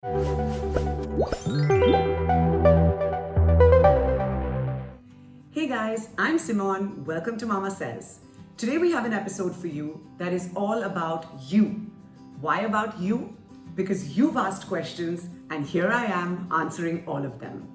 Hey guys, I'm Simone. Welcome to Mama Says. Today we have an episode for you that is all about you. Why about you? Because you've asked questions and here I am answering all of them.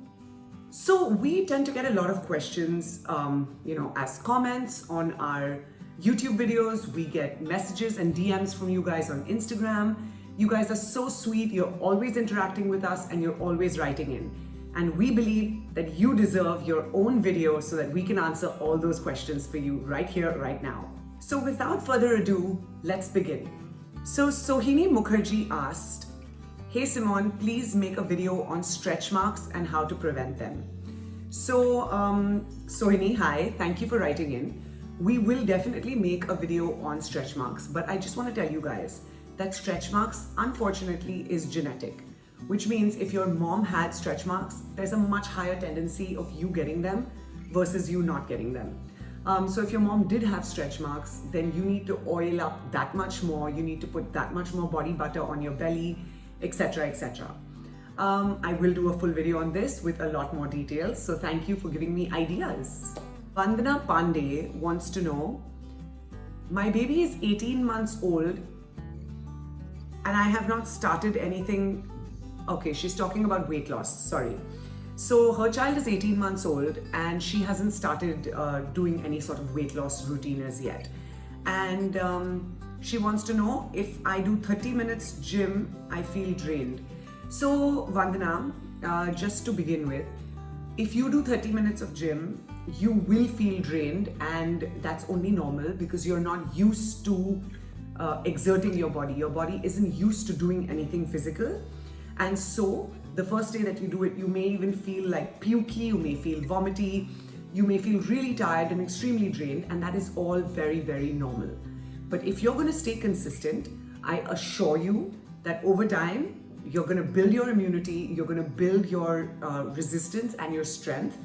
So we tend to get a lot of questions, as comments on our YouTube videos. We get messages and DMs from you guys on Instagram. You guys are so sweet. You're always interacting with us and you're always writing in. And we believe that you deserve your own video so that we can answer all those questions for you right here, right now. So without further ado, let's begin. So Sohini Mukherjee asked, "Hey Simone, please make a video on stretch marks and how to prevent them." So Sohini, hi, thank you for writing in. We will definitely make a video on stretch marks, but I just want to tell you guys that stretch marks, unfortunately, is genetic. Which means if your mom had stretch marks, there's a much higher tendency of you getting them versus you not getting them. So if your mom did have stretch marks, then you need to oil up that much more, you need to put that much more body butter on your belly, etc, etc. I will do a full video on this with a lot more details, so thank you for giving me ideas. Vandana Pandey wants to know, my baby is 18 months old and I have not started anything. Okay, she's talking about weight loss, sorry. So her child is 18 months old and she hasn't started doing any sort of weight loss routine as yet. And she wants to know, if I do 30 minutes gym, I feel drained. So Vandana, just to begin with, if you do 30 minutes of gym, you will feel drained, and that's only normal because you're not used to exerting your body. Your body isn't used to doing anything physical. And so the first day that you do it, you may even feel like pukey, you may feel vomity, you may feel really tired and extremely drained, and that is all very, very normal. But if you're going to stay consistent, I assure you that over time, you're going to build your immunity, you're going to build your resistance and your strength,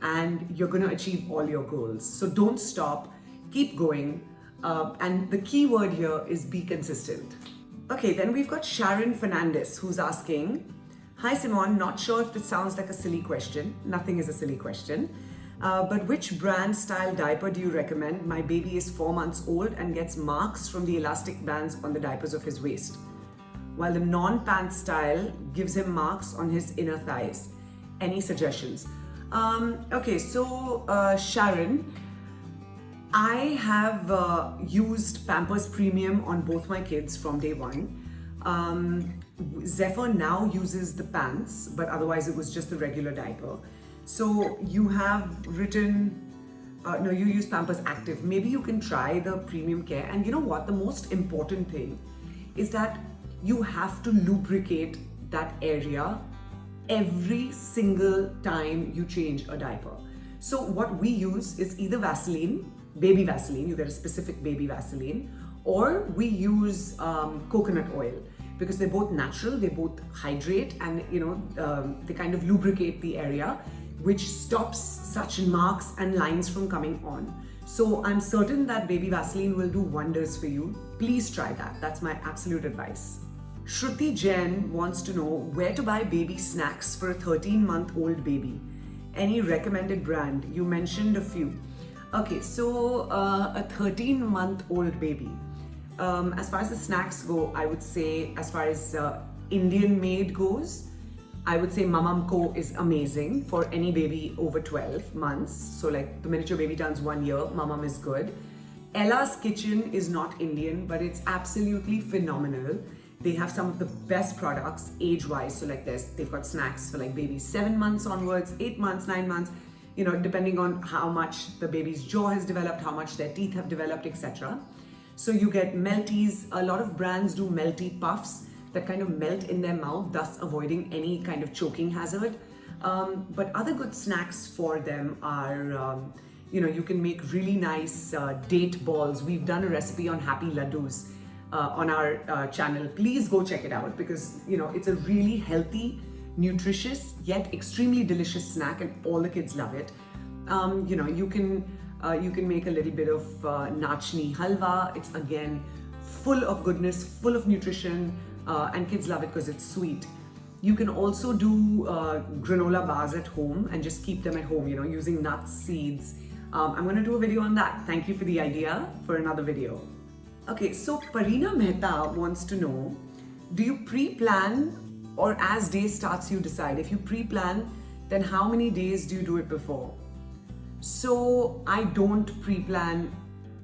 and you're going to achieve all your goals. So don't stop, keep going. And the key word here is be consistent. Okay, then we've got Sharon Fernandez who's asking, "Hi Simone, not sure if this sounds like a silly question. Nothing is a silly question. But which brand style diaper do you recommend? My baby is 4 months old and gets marks from the elastic bands on the diapers of his waist, while the non-pant style gives him marks on his inner thighs. Any suggestions?" Okay, so Sharon, I have used Pampers Premium on both my kids from day one. Zephyr now uses the pants, but otherwise it was just the regular diaper. So you have written, no, you use Pampers Active. Maybe you can try the Premium Care. And you know what? The most important thing is that you have to lubricate that area every single time you change a diaper. So what we use is either Vaseline, baby Vaseline, you get a specific baby Vaseline, or we use coconut oil, because they're both natural, they both hydrate, and they kind of lubricate the area, which stops such marks and lines from coming on. So I'm certain that baby Vaseline will do wonders for you. Please try that. That's my absolute advice. Shruti Jain wants to know where to buy baby snacks for a 13-month-old baby. Any recommended brand? You mentioned a few. Okay, so a 13-month-old baby. As far as the snacks go, I would say, as far as Indian made goes, I would say Mamam Co is amazing for any baby over 12 months. So like the minute your baby turns 1 year, Mamam is good. Ella's Kitchen is not Indian, but it's absolutely phenomenal. They have some of the best products age-wise. So like they've got snacks for like babies 7 months onwards, 8 months, 9 months, depending on how much the baby's jaw has developed, how much their teeth have developed, etc. So you get melties. A lot of brands do melty puffs that kind of melt in their mouth, thus avoiding any kind of choking hazard. But other good snacks for them are, you can make really nice date balls. We've done a recipe on happy laddus on our channel. Please go check it out, because it's a really healthy, nutritious yet extremely delicious snack, and all the kids love it. You can make a little bit of nachni halwa. It's again full of goodness, full of nutrition, and kids love it because it's sweet. You can also do granola bars at home and just keep them at home, using nuts, seeds. I'm going to do a video on that. Thank you for the idea for another video. Okay, so Parina Mehta wants to know, do you pre-plan or as day starts you decide? If you pre-plan, then how many days do you do it before? So I don't pre-plan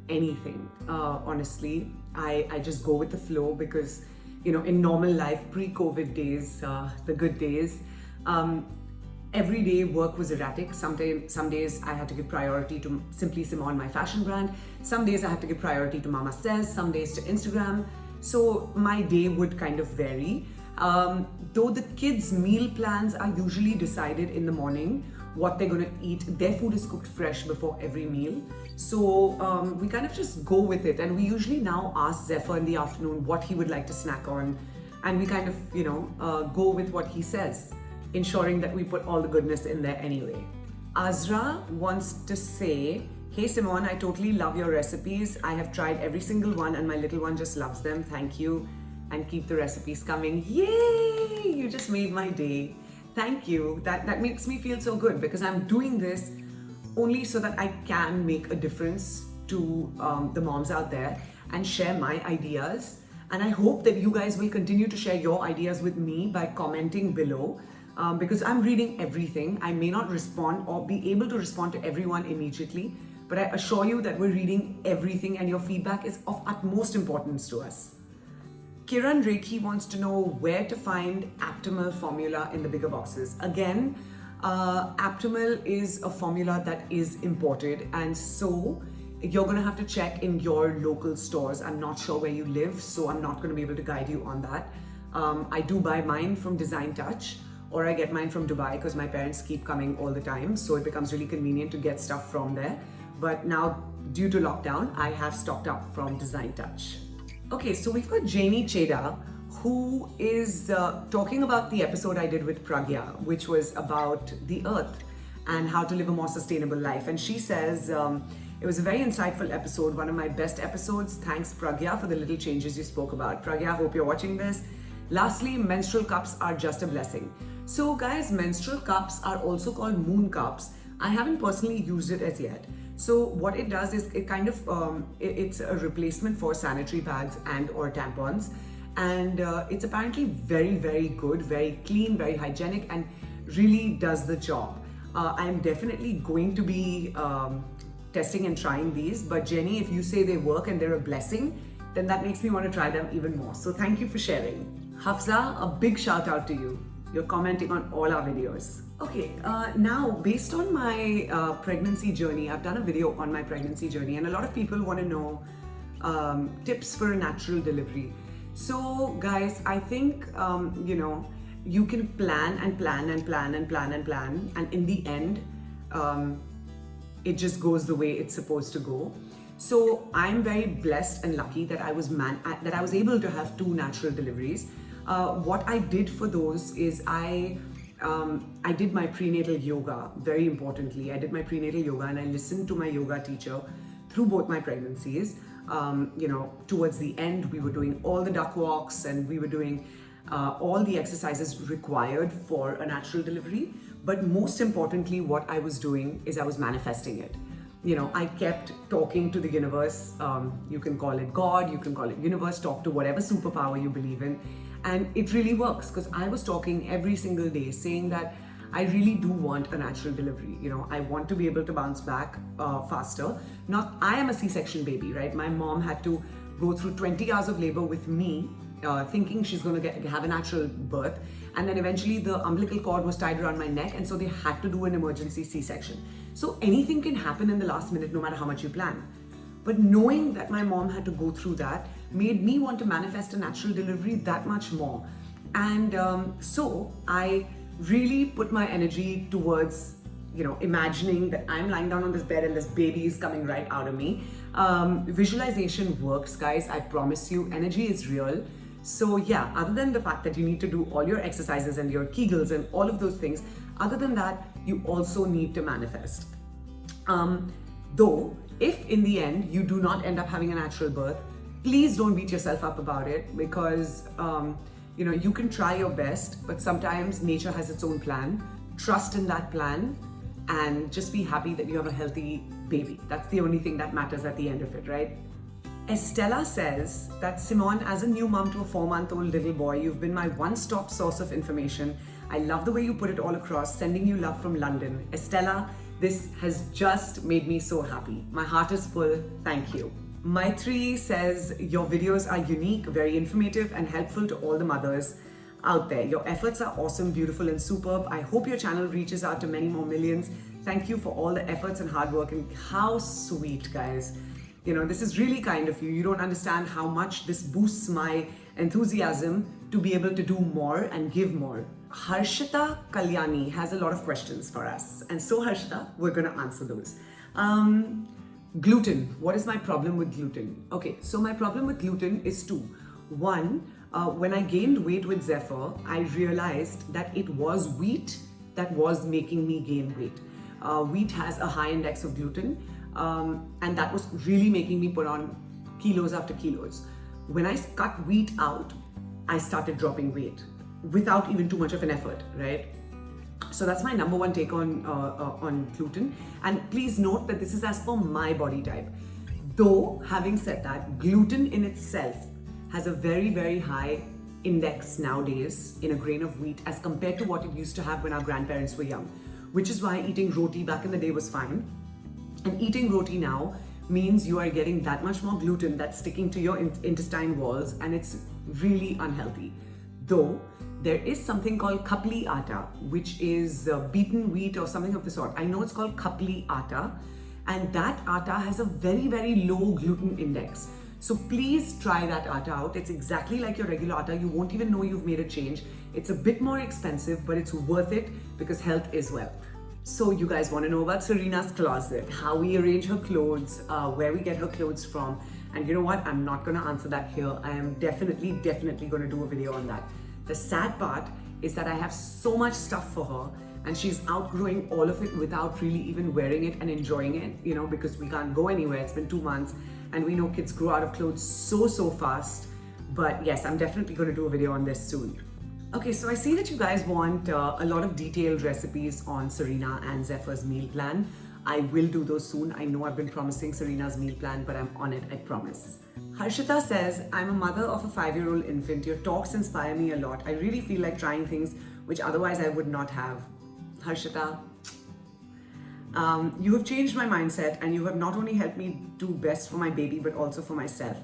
anything, honestly. I just go with the flow because, in normal life, pre-COVID days, the good days, every day work was erratic. Some days I had to give priority to Simply Simone, my fashion brand. Some days I had to give priority to Mama Says, some days to Instagram. So my day would kind of vary. Though the kids' meal plans are usually decided in the morning, what they're going to eat. Their food is cooked fresh before every meal. So we kind of just go with it. And we usually now ask Zephyr in the afternoon what he would like to snack on. And we kind of, go with what he says, ensuring that we put all the goodness in there anyway. Ezra wants to say, hey Simone, I totally love your recipes. I have tried every single one and my little one just loves them. Thank you. And keep the recipes coming. Yay! You just made my day. Thank you. That makes me feel so good because I'm doing this only so that I can make a difference to the moms out there and share my ideas. And I hope that you guys will continue to share your ideas with me by commenting below because I'm reading everything. I may not respond or be able to respond to everyone immediately, but I assure you that we're reading everything and your feedback is of utmost importance to us. Kieran Reiki wants to know where to find Aptamil formula in the bigger boxes. Again, Aptamil is a formula that is imported, and so you're going to have to check in your local stores. I'm not sure where you live, so I'm not going to be able to guide you on that. I do buy mine from Design Touch, or I get mine from Dubai because my parents keep coming all the time, so it becomes really convenient to get stuff from there. But now, due to lockdown, I have stocked up from Design Touch. Okay, so we've got Jada, who is talking about the episode I did with Pragya, which was about the earth and how to live a more sustainable life. And she says, it was a very insightful episode, one of my best episodes. Thanks, Pragya, for the little changes you spoke about. Pragya, hope you're watching this. Lastly, menstrual cups are just a blessing. So guys, menstrual cups are also called moon cups. I haven't personally used it as yet. So what it does is it kind of, it's a replacement for sanitary pads and or tampons. And it's apparently very, very good, very clean, very hygienic, and really does the job. I'm definitely going to be testing and trying these, but Jenny, if you say they work and they're a blessing, then that makes me want to try them even more. So thank you for sharing. Hafsa, a big shout out to you. You're commenting on all our videos. Okay, now based on my pregnancy journey, I've done a video on my pregnancy journey, and a lot of people want to know tips for a natural delivery. So guys, I think, you can plan and plan and plan and plan and plan, and in the end, it just goes the way it's supposed to go. So I'm very blessed and lucky that I was able to have 2 natural deliveries. What I did for those is I did my prenatal yoga, very importantly. I did my prenatal yoga and I listened to my yoga teacher through both my pregnancies. Towards the end, we were doing all the duck walks and we were doing all the exercises required for a natural delivery. But most importantly, what I was doing is I was manifesting it. I kept talking to the universe. You can call it God, you can call it universe, talk to whatever superpower you believe in. And it really works because I was talking every single day saying that I really do want a natural delivery. I want to be able to bounce back faster. I am a C-section baby, right? My mom had to go through 20 hours of labor with me, thinking she's going to have a natural birth. And then eventually the umbilical cord was tied around my neck. And so they had to do an emergency C-section. So anything can happen in the last minute, no matter how much you plan. But knowing that my mom had to go through that made me want to manifest a natural delivery that much more. And so I really put my energy towards, imagining that I'm lying down on this bed and this baby is coming right out of me. Visualization works, guys. I promise you, energy is real. So yeah, other than the fact that you need to do all your exercises and your Kegels and all of those things, other than that, you also need to manifest. Though, if in the end you do not end up having a natural birth, please don't beat yourself up about it because you can try your best, but sometimes nature has its own plan. Trust in that plan and just be happy that you have a healthy baby. That's the only thing that matters at the end of it, right? Estella says that, Simone, as a new mom to a 4-month-old little boy, you've been my one-stop source of information. I love the way you put it all across. Sending you love from London. Estella, this has just made me so happy. My heart is full. Thank you. Maitri says, your videos are unique, very informative and helpful to all the mothers out there. Your efforts are awesome, beautiful and superb. I hope your channel reaches out to many more millions. Thank you for all the efforts and hard work, and how sweet, guys. This is really kind of you. You don't understand how much this boosts my enthusiasm to be able to do more and give more. Harshita Kalyani has a lot of questions for us. And so, Harshita, we're going to answer those. Gluten. What is my problem with gluten? Okay, so my problem with gluten is two. One, when I gained weight with Zephyr, I realized that it was wheat that was making me gain weight. Wheat has a high index of gluten, and that was really making me put on kilos after kilos. When I cut wheat out, I started dropping weight without even too much of an effort, right? So that's my number one take on gluten. And please note that this is as per my body type. Though, having said that, gluten in itself has a very, very high index nowadays in a grain of wheat as compared to what it used to have when our grandparents were young, which is why eating roti back in the day was fine. And eating roti now means you are getting that much more gluten that's sticking to your intestine walls, and it's really unhealthy. Though, there is something called kapli atta, which is beaten wheat or something of the sort. I know it's called kapli atta, and that atta has a very, very low gluten index. So please try that atta out. It's exactly like your regular atta. You won't even know you've made a change. It's a bit more expensive, but it's worth it because health is wealth. So you guys want to know about Serena's closet, how we arrange her clothes, where we get her clothes from. And you know what? I'm not going to answer that here. I am definitely going to do a video on that. The sad part is that I have so much stuff for her and she's outgrowing all of it without really even wearing it and enjoying it, because we can't go anywhere. It's been 2 months and we know kids grow out of clothes so fast. But yes, I'm definitely going to do a video on this soon. Okay, so I see that you guys want a lot of detailed recipes on Serena and Zephyr's meal plan. I will do those soon. I know I've been promising Serena's meal plan, but I'm on it, I promise. Harshita says, I'm a mother of a 5-year-old infant. Your talks inspire me a lot. I really feel like trying things which otherwise I would not have. Harshita, you have changed my mindset and you have not only helped me do best for my baby, but also for myself.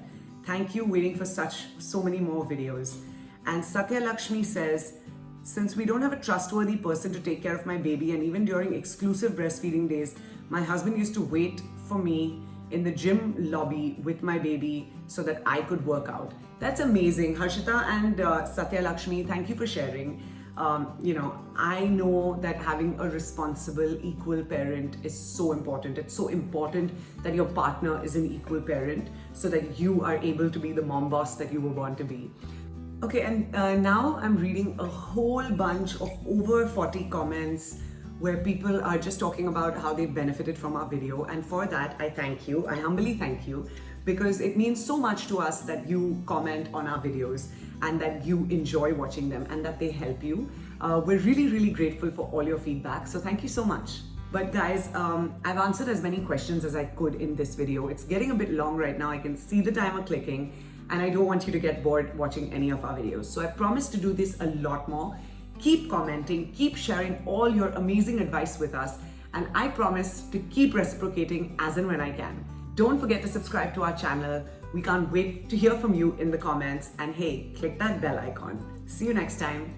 Thank you, waiting for so many more videos. And Satya Lakshmi says, since we don't have a trustworthy person to take care of my baby, and even during exclusive breastfeeding days, my husband used to wait for me in the gym lobby with my baby so that I could work out. That's amazing. Harshita and Satya Lakshmi, thank you for sharing. I know that having a responsible, equal parent is so important. It's so important that your partner is an equal parent so that you are able to be the mom boss that you were born to be. Okay, and now I'm reading a whole bunch of over 40 comments where people are just talking about how they benefited from our video, and for that I thank you. I humbly thank you, because it means so much to us that you comment on our videos and that you enjoy watching them and that they help you. We're really grateful for all your feedback, so thank you so much. But guys, I've answered as many questions as I could in this video. It's getting a bit long right now. I can see the timer clicking, and I don't want you to get bored watching any of our videos. So I promise to do this a lot more. Keep commenting, keep sharing all your amazing advice with us, and I promise to keep reciprocating as and when I can. Don't forget to subscribe to our channel. We can't wait to hear from you in the comments, and hey, click that bell icon. See you next time.